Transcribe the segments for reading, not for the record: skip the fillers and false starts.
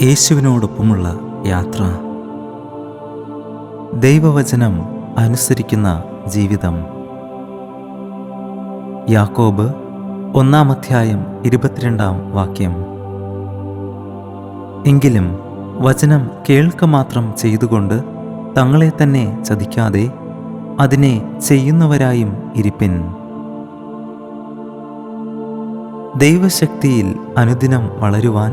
യേശുവിനോടൊപ്പമുള്ള യാത്ര. ദൈവവചനം അനുസരിക്കുന്ന ജീവിതം. യാക്കോബ് 1:22. എങ്കിലും വചനം കേൾക്ക മാത്രം ചെയ്തുകൊണ്ട് തങ്ങളെ തന്നെ ചതിക്കാതെ അതിനെ ചെയ്യുന്നവരായും ഇരിപ്പിൻ. ദൈവശക്തിയിൽ അനുദിനം വളരുവാൻ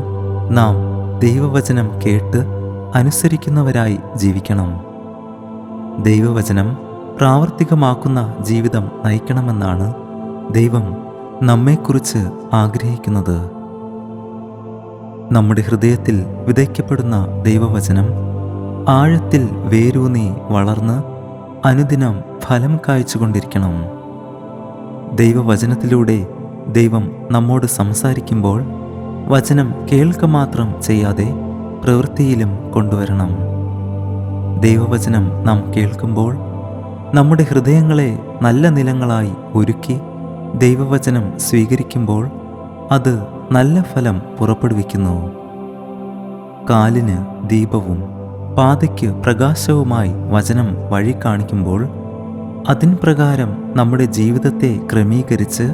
നാം ദൈവവചനം കേട്ട് അനുസരിക്കുന്നവരായി ജീവിക്കണം. ദൈവവചനം പ്രാവർത്തികമാക്കുന്ന ജീവിതം നയിക്കണമെന്നാണ് ദൈവം നമ്മെക്കുറിച്ച് ആഗ്രഹിക്കുന്നത്. നമ്മുടെ ഹൃദയത്തിൽ വിതയ്ക്കപ്പെടുന്ന ദൈവവചനം ആഴത്തിൽ വേരൂന്നി വളർന്ന് അനുദിനം ഫലം കായ്ച്ചുകൊണ്ടിരിക്കണം. ദൈവവചനത്തിലൂടെ ദൈവം നമ്മോട് സംസാരിക്കുമ്പോൾ വചനം കേൾക്ക മാത്രം ചെയ്യാതെ പ്രവൃത്തിയിലും കൊണ്ടുവരണം. ദൈവവചനം നാം കേൾക്കുമ്പോൾ നമ്മുടെ ഹൃദയങ്ങളെ നല്ല നിലങ്ങളായി ഒരുക്കി ദൈവവചനം സ്വീകരിക്കുമ്പോൾ അത് നല്ല ഫലം പുറപ്പെടുവിക്കുന്നു. കാലിന് ദീപവും പാതയ്ക്ക് പ്രകാശവുമായി വചനം വഴി കാണിക്കുമ്പോൾ അതിൻ പ്രകാരം നമ്മുടെ ജീവിതത്തെ ക്രമീകരിച്ച്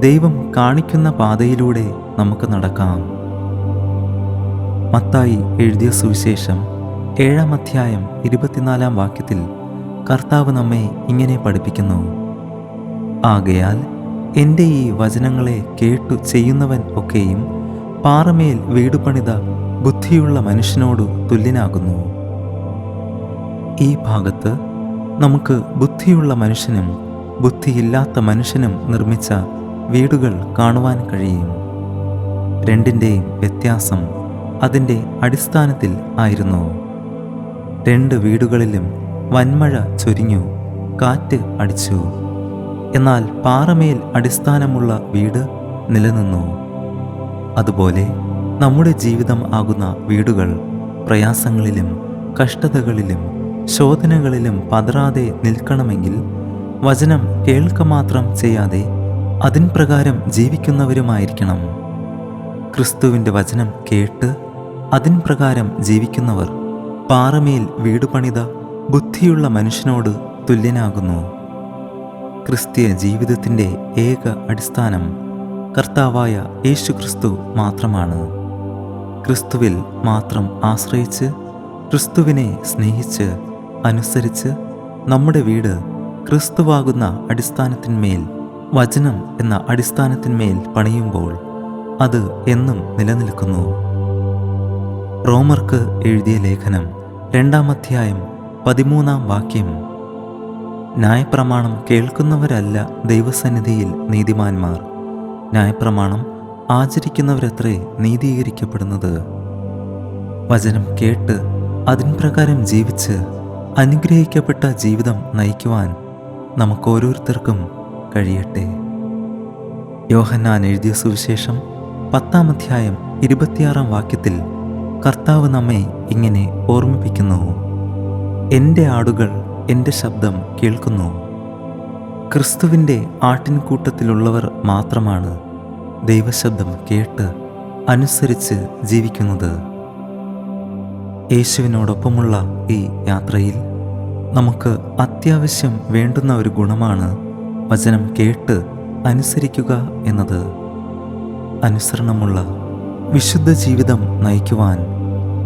ദൈവം കാണിക്കുന്ന പാതയിലൂടെ നമുക്ക് നടക്കാം. മത്തായി എഴുതിയ സുവിശേഷം 7:24 കർത്താവ് നമ്മെ ഇങ്ങനെ പഠിപ്പിക്കുന്നു: ആകയാൽ എൻ്റെ ഈ വചനങ്ങളെ കേട്ടു ചെയ്യുന്നവൻ ഒക്കെയും പാറമേൽ വീട് പണിത ബുദ്ധിയുള്ള മനുഷ്യനോടു തുല്യനാകുന്നു. ഈ ഭാഗത്ത് നമുക്ക് ബുദ്ധിയുള്ള മനുഷ്യനും ബുദ്ധിയില്ലാത്ത മനുഷ്യനും നിർമ്മിച്ച വീടുകൾ കാണുവാൻ കഴിയും. രണ്ടിൻ്റെയും വ്യത്യാസം അതിൻ്റെ അടിസ്ഥാനത്തിൽ ആയിരുന്നു. 2 വീടുകളിലും വൻമഴ ചൊരിഞ്ഞു, കാറ്റ് അടിച്ചു. എന്നാൽ പാറമേൽ അടിസ്ഥാനമുള്ള വീട് നിലനിന്നു. അതുപോലെ നമ്മുടെ ജീവിതം ആകുന്ന വീടുകൾ പ്രയാസങ്ങളിലും കഷ്ടതകളിലും ശോധനകളിലും പതറാതെ നിൽക്കണമെങ്കിൽ വചനം കേൾക്ക മാത്രം ചെയ്യാതെ അതിൻ പ്രകാരം ജീവിക്കുന്നവരുമായിരിക്കണം. ക്രിസ്തുവിൻ്റെ വചനം കേട്ട് അതിൻ പ്രകാരം ജീവിക്കുന്നവർ പാറമേൽ വീട് പണിത ബുദ്ധിയുള്ള മനുഷ്യനോട് തുല്യനാകുന്നു. ക്രിസ്തീയ ജീവിതത്തിൻ്റെ ഏക അടിസ്ഥാനം കർത്താവായ യേശുക്രിസ്തു മാത്രമാണ്. ക്രിസ്തുവിൽ മാത്രം ആശ്രയിച്ച് ക്രിസ്തുവിനെ സ്നേഹിച്ച് അനുസരിച്ച് നമ്മുടെ വീട് ക്രിസ്തുവാകുന്ന അടിസ്ഥാനത്തിന്മേൽ, വചനം എന്ന അടിസ്ഥാനത്തിന്മേൽ പണിയുമ്പോൾ അത് എന്നും നിലനിൽക്കുന്നു. റോമർക്ക് എഴുതിയ ലേഖനം 2:13 ന്യായപ്രമാണം കേൾക്കുന്നവരല്ല ദൈവസന്നിധിയിൽ നീതിമാന്മാർ, ന്യായപ്രമാണം ആചരിക്കുന്നവരത്രേ നീതീകരിക്കപ്പെടുന്നത്. വചനം കേട്ട് അതിൻ പ്രകാരം ജീവിച്ച് അനുഗ്രഹിക്കപ്പെട്ട ജീവിതം നയിക്കുവാൻ നമുക്കോരോരുത്തർക്കും കഴിയട്ടെ. യോഹന്നാൻ എഴുതിയ സുവിശേഷം 10:26 കർത്താവ് നമ്മെ ഇങ്ങനെ ഓർമ്മിപ്പിക്കുന്നു: എൻ്റെ ആടുകൾ എൻ്റെ ശബ്ദം കേൾക്കുന്നു. ക്രിസ്തുവിൻ്റെ ആട്ടിൻകൂട്ടത്തിലുള്ളവർ മാത്രമാണ് ദൈവശബ്ദം കേട്ട് അനുസരിച്ച് ജീവിക്കുന്നത്. യേശുവിനോടൊപ്പമുള്ള ഈ യാത്രയിൽ നമുക്ക് അത്യാവശ്യം വേണ്ടുന്ന ഒരു ഗുണമാണ് വചനം കേട്ട് അനുസരിക്കുക എന്നത്. അനുസരണമുള്ള വിശുദ്ധ ജീവിതം നയിക്കുവാൻ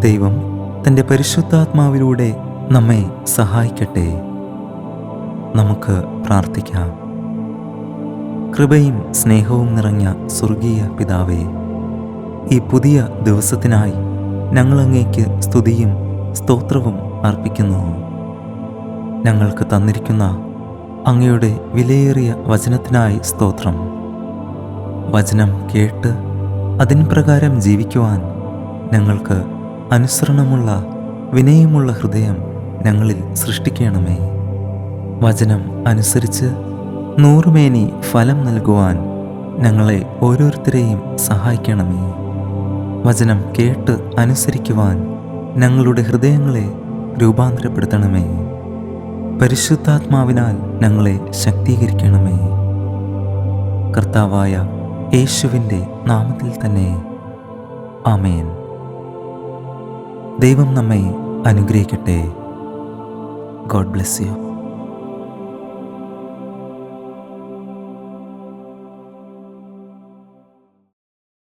ദൈവം തൻ്റെ പരിശുദ്ധാത്മാവിലൂടെ നമ്മെ സഹായിക്കട്ടെ. നമുക്ക് പ്രാർത്ഥിക്കാം. കൃപയും സ്നേഹവും നിറഞ്ഞ സ്വർഗീയ പിതാവേ, ഈ പുതിയ ദിവസത്തിനായി ഞങ്ങൾ അങ്ങേക്ക് സ്തുതിയും സ്തോത്രവും അർപ്പിക്കുന്നു. ഞങ്ങൾക്ക് തന്നിരിക്കുന്ന അങ്ങയുടെ വിലയേറിയ വചനത്തിനായി സ്തോത്രം. വചനം കേട്ട് അതിൻ പ്രകാരം ജീവിക്കുവാൻ ഞങ്ങൾക്ക് അനുസരണമുള്ള വിനയമുള്ള ഹൃദയം ഞങ്ങളിൽ സൃഷ്ടിക്കണമേ. വചനം അനുസരിച്ച് 100 മേനി ഫലം നൽകുവാൻ ഞങ്ങളെ ഓരോരുത്തരെയും സഹായിക്കണമേ. വചനം കേട്ട് അനുസരിക്കുവാൻ ഞങ്ങളുടെ ഹൃദയങ്ങളെ രൂപാന്തരപ്പെടുത്തണമേ. പരിശുദ്ധാത്മാവിനാൽ ഞങ്ങളെ ശക്തീകരിക്കണമേ. കർത്താവായ യേശുവിൻ്റെ നാമത്തിൽ തന്നെ. ആമേൻ. ദൈവം നമ്മെ അനുഗ്രഹിക്കട്ടെ. God bless you.